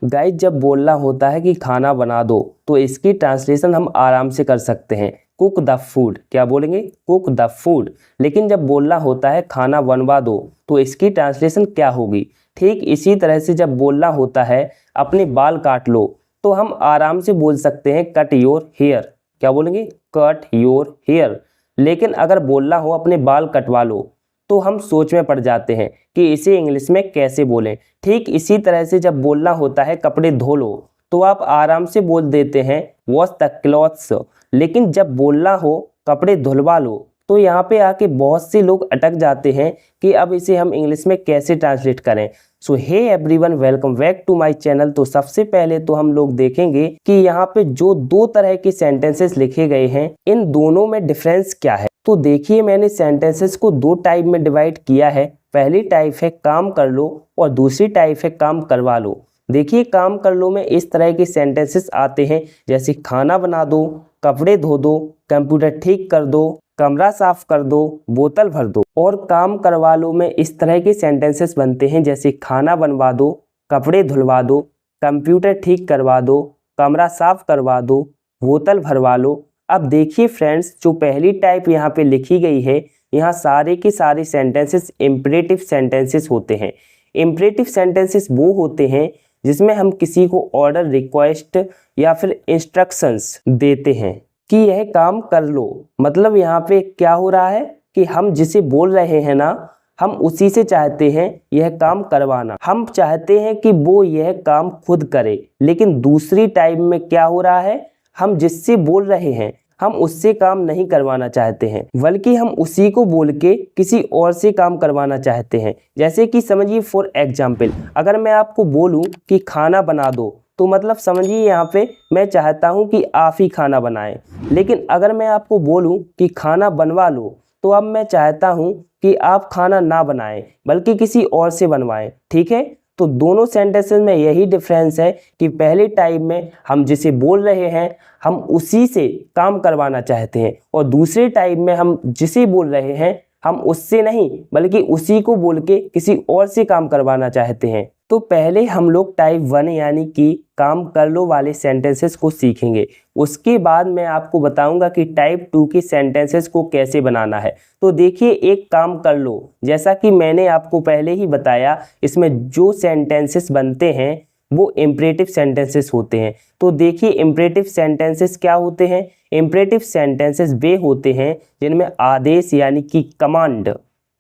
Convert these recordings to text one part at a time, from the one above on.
Guys जब बोलना होता है कि खाना बना दो तो इसकी ट्रांसलेशन हम आराम से कर सकते हैं, कुक द फूड। क्या बोलेंगे? Cook the food. लेकिन जब बोलना होता है खाना बनवा दो तो इसकी ट्रांसलेशन क्या होगी? ठीक इसी तरह से जब बोलना होता है अपने बाल काट लो तो हम आराम से बोल सकते हैं कट योर हेयर। क्या बोलेंगे? Cut your hair. लेकिन अगर बोलना हो अपने बाल कटवा लो तो हम सोच में पड़ जाते हैं कि इसे इंग्लिश में कैसे बोलें। ठीक इसी तरह से जब बोलना होता है कपड़े धो लो तो आप आराम से बोल देते हैं वॉश द क्लॉथ्स। लेकिन जब बोलना हो कपड़े धुलवा लो तो यहाँ पे आके बहुत से लोग अटक जाते हैं कि अब इसे हम इंग्लिश में कैसे ट्रांसलेट करें। So hey everyone, welcome back to my channel. तो सबसे पहले तो हम लोग देखेंगे कि यहाँ पे जो दो तरह के सेंटेंसेस लिखे गए हैं इन दोनों में डिफरेंस क्या है। तो देखिए मैंने सेंटेंसेस को दो टाइप में डिवाइड किया है। पहली टाइप है काम कर लो और दूसरी टाइप है काम करवा लो। देखिए काम कर लो में इस तरह के सेंटेंसेस आते हैं जैसे खाना बना दो, कपड़े धो दो, कंप्यूटर ठीक कर दो, कमरा साफ कर दो, बोतल भर दो। और काम करवा लो में इस तरह के सेंटेंसेस बनते हैं जैसे खाना बनवा दो, कपड़े धुलवा दो, कंप्यूटर ठीक करवा दो, कमरा साफ करवा दो, बोतल भरवा लो। अब देखिए फ्रेंड्स, जो पहली टाइप यहाँ पे लिखी गई है यहाँ सारे के सारे सेंटेंसेस इम्परेटिव सेंटेंसेस होते हैं। इम्परेटिव सेंटेंसेस वो होते हैं जिसमें हम किसी को ऑर्डर, रिक्वेस्ट या फिर इंस्ट्रक्शंस देते हैं कि यह काम कर लो। मतलब यहाँ पे क्या हो रहा है कि हम जिसे बोल रहे हैं ना, हम उसी से चाहते हैं यह काम करवाना। हम चाहते हैं कि वो यह काम खुद करे। लेकिन दूसरी टाइप में क्या हो रहा है, हम जिससे बोल रहे हैं हम उससे काम नहीं करवाना चाहते हैं, बल्कि हम उसी को बोल के किसी और से काम करवाना चाहते हैं। जैसे कि समझिए फॉर एग्जाम्पल, अगर मैं आपको बोलूं कि खाना बना दो तो मतलब समझिए यहाँ पे मैं चाहता हूँ कि आप ही खाना बनाएं। लेकिन अगर मैं आपको बोलूँ कि खाना बनवा लो तो अब मैं चाहता हूँ कि आप खाना ना बनाएं बल्कि किसी और से बनवाएं। ठीक है, तो दोनों सेंटेंसेस में यही डिफरेंस है कि पहले टाइप में हम जिसे बोल रहे हैं हम उसी से काम करवाना चाहते हैं और दूसरे टाइप में हम जिसे बोल रहे हैं हम उससे नहीं बल्कि उसी को बोल के किसी और से काम करवाना चाहते हैं। तो पहले हम लोग टाइप 1 यानी कि काम कर लो वाले सेंटेंसेस को सीखेंगे। उसके बाद मैं आपको बताऊंगा कि टाइप 2 के सेंटेंसेस को कैसे बनाना है। तो देखिए एक काम कर लो, जैसा कि मैंने आपको पहले ही बताया, इसमें जो सेंटेंसेस बनते हैं वो इम्परेटिव सेंटेंसेस होते हैं। तो देखिए इम्परेटिव सेंटेंसेस क्या होते हैं? इम्परेटिव सेंटेंसेस वे होते हैं जिनमें आदेश यानी कि कमांड,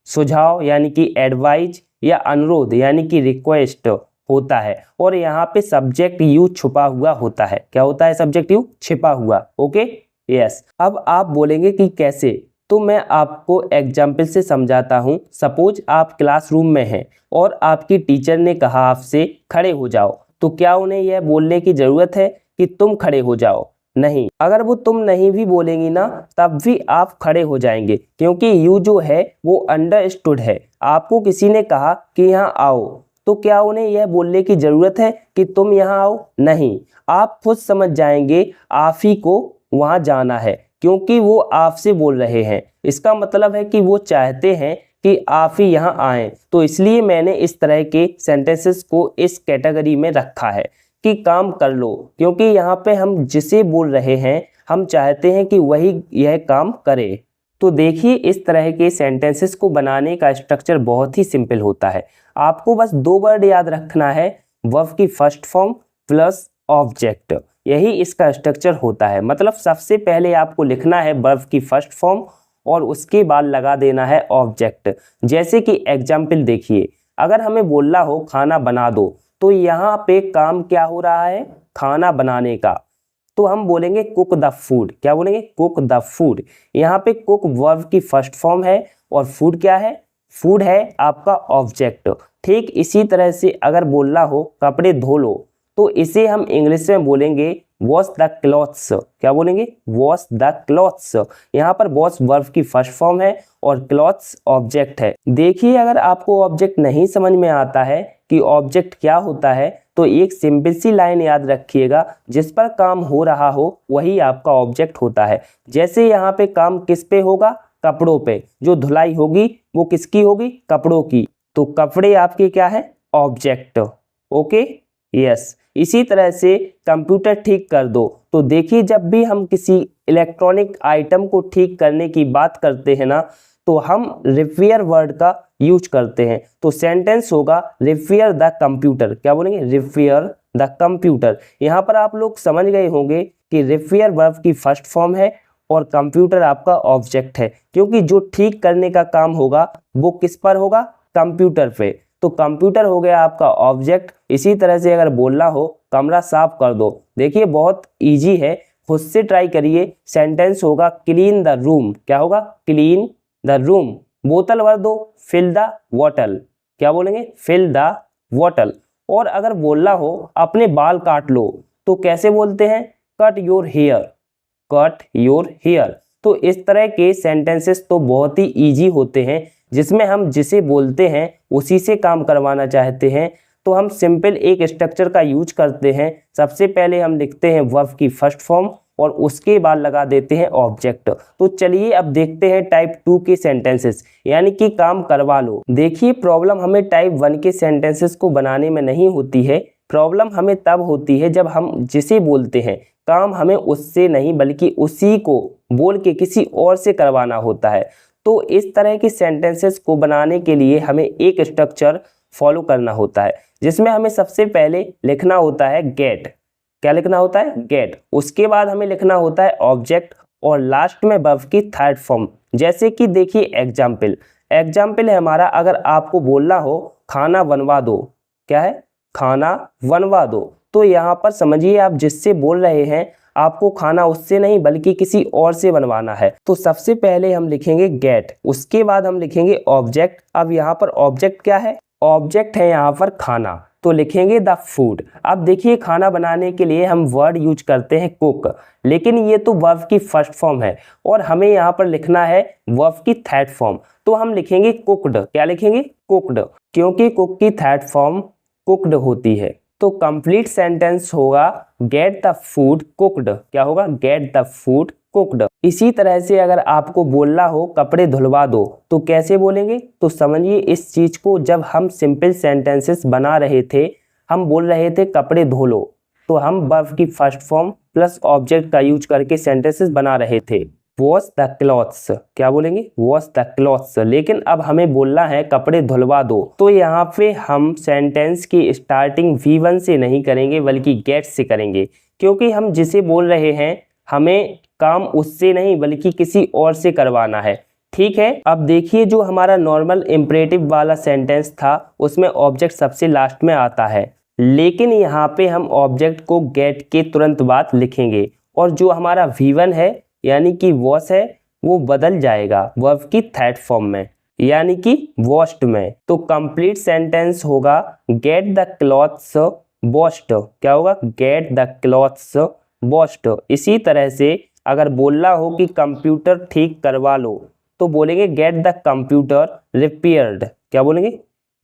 सुझाव यानी कि एडवाइज या अनुरोध यानी कि रिक्वेस्ट होता है और यहाँ पे सब्जेक्ट यू छुपा हुआ होता है। क्या होता है? सब्जेक्ट यू छिपा हुआ। Okay, yes. अब आप बोलेंगे कि कैसे, तो मैं आपको एग्जाम्पल से समझाता हूँ। सपोज आप क्लासरूम में हैं और आपकी टीचर ने कहा आपसे खड़े हो जाओ, तो क्या उन्हें यह बोलने की ज़रूरत है कि तुम खड़े हो जाओ? नहीं। अगर वो तुम नहीं भी बोलेंगी ना तब भी आप खड़े हो जाएंगे, क्योंकि यू जो है वो अंडरस्टूड है। आपको किसी ने कहा कि यहाँ आओ, तो क्या उन्हें यह बोलने की ज़रूरत है कि तुम यहाँ आओ? नहीं। आप खुद समझ जाएंगे आप ही को वहाँ जाना है, क्योंकि वो आपसे बोल रहे हैं। इसका मतलब है कि वो चाहते हैं कि आप ही यहाँ आएँ। तो इसलिए मैंने इस तरह के सेंटेंसेस को इस कैटेगरी में रखा है कि काम कर लो, क्योंकि यहाँ पे हम जिसे बोल रहे हैं हम चाहते हैं कि वही यह काम करे। तो देखिए इस तरह के सेंटेंसेस को बनाने का स्ट्रक्चर बहुत ही सिंपल होता है। आपको बस दो वर्ड याद रखना है, वर्ब की फर्स्ट फॉर्म प्लस ऑब्जेक्ट। यही इसका स्ट्रक्चर होता है। मतलब सबसे पहले आपको लिखना है वर्ब की फर्स्ट फॉर्म और उसके बाद लगा देना है ऑब्जेक्ट। जैसे कि एग्जाम्पल देखिए, अगर हमें बोलना हो खाना बना दो तो यहाँ पे काम क्या हो रहा है? खाना बनाने का। तो हम बोलेंगे कुक द फूड। क्या बोलेंगे? Cook the food. यहाँ पे कुक वर्ब की फर्स्ट फॉर्म है और फूड क्या है? फूड है आपका ऑब्जेक्ट। ठीक इसी तरह से अगर बोलना हो कपड़े धो लो तो इसे हम इंग्लिश में बोलेंगे वॉश द क्लॉथ्स। क्या बोलेंगे? Wash the clothes. यहाँ पर वॉश वर्ब की फर्स्ट फॉर्म है और क्लॉथ्स ऑब्जेक्ट है। देखिए अगर आपको ऑब्जेक्ट नहीं समझ में आता है कि ऑब्जेक्ट क्या होता है तो एक सिंपल सी लाइन याद रखिएगा, जिस पर काम हो रहा हो वही आपका ऑब्जेक्ट होता है। जैसे यहाँ पे काम किस पे होगा? कपड़ों पे। जो धुलाई होगी वो किसकी होगी? कपड़ों की। तो कपड़े आपके क्या है? ऑब्जेक्ट। Okay, yes. इसी तरह से कंप्यूटर ठीक कर दो, तो देखिए जब भी हम किसी इलेक्ट्रॉनिक आइटम को ठीक करने की बात करते हैं ना, तो हम रिपेयर वर्ड का यूज करते हैं। तो सेंटेंस होगा रिपेयर द कंप्यूटर। क्या बोलेंगे? Repair the computer. यहाँ पर आप लोग समझ गए होंगे कि रिपेयर वर्ब की फर्स्ट फॉर्म है और कंप्यूटर आपका ऑब्जेक्ट है, क्योंकि जो ठीक करने का काम होगा वो किस पर होगा? कंप्यूटर पे। तो कंप्यूटर हो गया आपका ऑब्जेक्ट। इसी तरह से अगर बोलना हो कमरा साफ कर दो, देखिए बहुत इजी है, खुद से ट्राई करिए। सेंटेंस होगा क्लीन द रूम। क्या होगा? Clean the room. बोतल भर दो, फिल द बॉटल। क्या बोलेंगे? Fill the bottle. और अगर बोलना हो अपने बाल काट लो, तो कैसे बोलते हैं? Cut your hair. Cut your hair. तो इस तरह के सेंटेंसेस तो बहुत ही इजी होते हैं, जिसमें हम जिसे बोलते हैं उसी से काम करवाना चाहते हैं, तो हम सिंपल एक स्ट्रक्चर का यूज करते हैं। सबसे पहले हम लिखते हैं वर्ब की फर्स्ट फॉर्म और उसके बाद लगा देते हैं ऑब्जेक्ट। तो चलिए अब देखते हैं टाइप 2 के सेंटेंसेस, यानी कि काम करवा लो। देखिए प्रॉब्लम हमें टाइप 1 के सेंटेंसेस को बनाने में नहीं होती है, प्रॉब्लम हमें तब होती है जब हम जिसे बोलते हैं काम हमें उससे नहीं बल्कि उसी को बोल के किसी और से करवाना होता है। तो इस तरह के सेंटेंसेस को बनाने के लिए हमें एक स्ट्रक्चर फॉलो करना होता है, जिसमें हमें सबसे पहले लिखना होता है गेट। क्या लिखना होता है? गेट। उसके बाद हमें लिखना होता है ऑब्जेक्ट और लास्ट में वर्ब की थर्ड फॉर्म। जैसे कि देखिए एग्जाम्पल, एग्जाम्पल है हमारा, अगर आपको बोलना हो खाना बनवा दो। क्या है? खाना बनवा दो। तो यहाँ पर समझिए आप जिससे बोल रहे हैं आपको खाना उससे नहीं बल्कि किसी और से बनवाना है। तो सबसे पहले हम लिखेंगे गेट, उसके बाद हम लिखेंगे ऑब्जेक्ट। अब यहाँ पर ऑब्जेक्ट क्या है? ऑब्जेक्ट है यहाँ पर खाना, तो लिखेंगे द फूड। अब देखिए खाना बनाने के लिए हम वर्ड यूज करते हैं कुक, लेकिन ये तो वर्ब की फर्स्ट फॉर्म है और हमें यहाँ पर लिखना है वर्ब की थर्ड फॉर्म, तो हम लिखेंगे कुकड। क्या लिखेंगे? कुकड, क्योंकि कुक की थर्ड फॉर्म कुकड होती है। तो कंप्लीट सेंटेंस होगा गेट द फूड कुकड। क्या होगा? Get the food cooked. इसी तरह से अगर आपको बोलना हो कपड़े धुलवा दो, तो कैसे बोलेंगे? तो समझिए इस चीज को, जब हम सिंपल सेंटेंसेस बना रहे थे, हम बोल रहे थे कपड़े धो लो, तो हम वर्ब की फर्स्ट फॉर्म प्लस ऑब्जेक्ट का यूज करके सेंटेंसेस बना रहे थे। Wash the clothes. क्या बोलेंगे? Wash the clothes. लेकिन अब हमें बोलना है कपड़े धुलवा दो, तो यहाँ पे हम सेंटेंस की स्टार्टिंग V1 से नहीं करेंगे बल्कि गेट से करेंगे, क्योंकि हम जिसे बोल रहे हैं हमें काम उससे नहीं बल्कि किसी और से करवाना है। ठीक है। अब देखिए जो हमारा नॉर्मल इम्परेटिव वाला सेंटेंस था उसमें ऑब्जेक्ट सबसे लास्ट में आता है, लेकिन यहाँ पे हम ऑब्जेक्ट को गेट के तुरंत बाद लिखेंगे और जो हमारा V1 है यानी कि वॉश है वो बदल जाएगा वर्ब की थर्ड फॉर्म में, यानी कि वॉश्ड में। तो कंप्लीट सेंटेंस होगा गेट द क्लॉथ्स वॉश्ड। क्या होगा? Gate the clothes washed. इसी तरह से अगर बोलना हो कि कंप्यूटर ठीक करवा लो, तो बोलेंगे गेट द कंप्यूटर रिपेयर्ड। क्या बोलेंगे?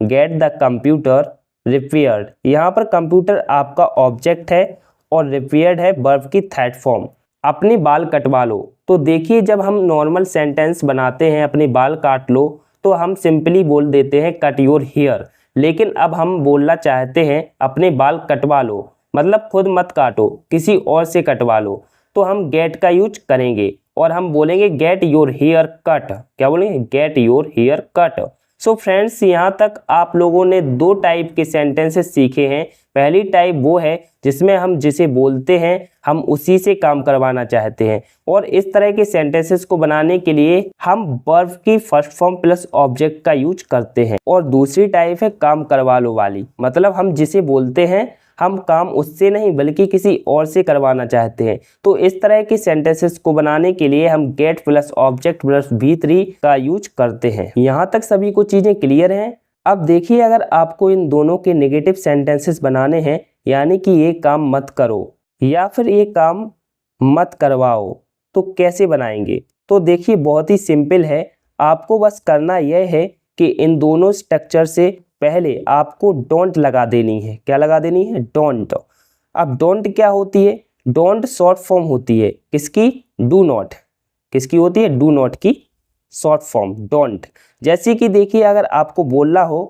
Get the computer repaired. यहाँ पर कंप्यूटर आपका ऑब्जेक्ट है और रिपेयर्ड है वर्ब की थर्ड फॉर्म। अपने बाल कटवा लो, तो देखिए जब हम नॉर्मल सेंटेंस बनाते हैं अपने बाल काट लो, तो हम सिंपली बोल देते हैं कट योर हेयर। लेकिन अब हम बोलना चाहते हैं अपने बाल कटवा लो, मतलब खुद मत काटो किसी और से कटवा लो, तो हम गेट का यूज करेंगे और हम बोलेंगे गेट योर हेयर कट। क्या बोलेंगे? Get your hair cut. So friends, यहाँ तक आप लोगों ने दो टाइप के सेंटेंसेस सीखे हैं। पहली टाइप वो है जिसमें हम जिसे बोलते हैं हम उसी से काम करवाना चाहते हैं, और इस तरह के सेंटेंसेस को बनाने के लिए हम वर्ब की फर्स्ट फॉर्म प्लस ऑब्जेक्ट का यूज करते हैं। और दूसरी टाइप है काम करवा लो वाली, मतलब हम जिसे बोलते हैं हम काम उससे नहीं बल्कि किसी और से करवाना चाहते हैं। तो इस तरह के सेंटेंसेस को बनाने के लिए हम gate plus object plus V3 का यूज करते हैं। यहाँ तक सभी को चीजें क्लियर हैं? अब देखिए अगर आपको इन दोनों के नेगेटिव सेंटेंसेस बनाने हैं, यानी कि ये काम मत करो या फिर ये काम मत करवाओ, तो कैसे बनाएंगे? तो देखिए बहुत ही सिंपल है, आपको बस करना यह है कि इन दोनों स्ट्रक्चर से पहले आपको डोंट लगा देनी है। क्या लगा देनी है? डोंट। अब डोंट क्या होती है? डोंट शॉर्ट फॉर्म होती है किसकी? Do not. किसकी होती है? डू नॉट की शॉर्ट फॉर्म डोंट। जैसे कि देखिए अगर आपको बोलना हो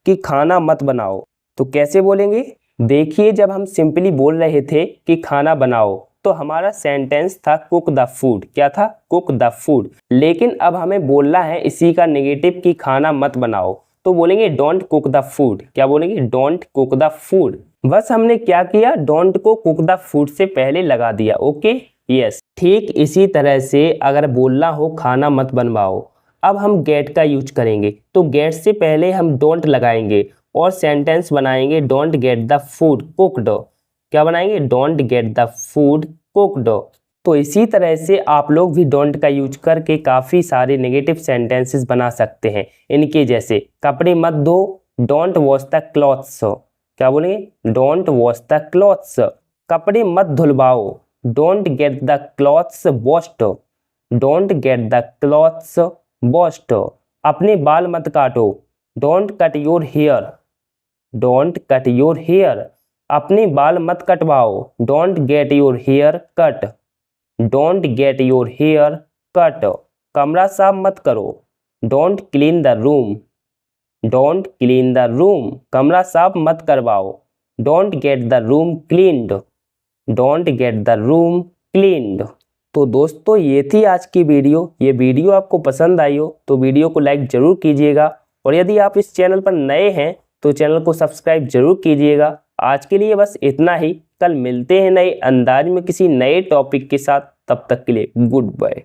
कि खाना मत बनाओ, तो कैसे बोलेंगे? देखिए जब हम सिंपली बोल रहे थे कि खाना बनाओ तो हमारा सेंटेंस था कुक द फूड। क्या था? Cook the food. लेकिन अब हमें बोलना है इसी का नेगेटिव कि खाना मत बनाओ, तो बोलेंगे डोंट कुक द फूड। क्या बोलेंगे? Don't cook the food. बस हमने क्या किया, डोंट को कुक द फूड से पहले लगा दिया। Okay, yes. ठीक इसी तरह से अगर बोलना हो खाना मत बनवाओ, अब हम गेट का यूज करेंगे, तो गेट से पहले हम डोंट लगाएंगे और सेंटेंस बनाएंगे don't get the food cooked. क्या बनाएंगे? Don't get the food cooked. तो इसी तरह से आप लोग भी डोंट का यूज करके काफ़ी सारे नेगेटिव सेंटेंसेस बना सकते हैं। इनके जैसे कपड़े मत धो, डोंट वॉश द क्लॉथ्स। क्या बोलेंगे? Don't wash the clothes. कपड़े मत धुलवाओ, don't get the clothes washed. Don't get the clothes washed. अपने बाल मत काटो, don't cut your hair. Don't cut your hair. अपने बाल मत कटवाओ, don't get your hair cut. Don't get your hair cut. कमरा साफ मत करो, don't clean the room. Don't clean the room. कमरा साफ मत करवाओ, don't get the room cleaned. Don't get the room cleaned. तो दोस्तों ये थी आज की वीडियो। ये वीडियो आपको पसंद आई हो तो वीडियो को लाइक ज़रूर कीजिएगा, और यदि आप इस चैनल पर नए हैं तो चैनल को सब्सक्राइब जरूर कीजिएगा। आज के लिए बस इतना ही। कल मिलते हैं नए अंदाज में किसी नए टॉपिक के साथ। तब तक के लिए गुड बाय।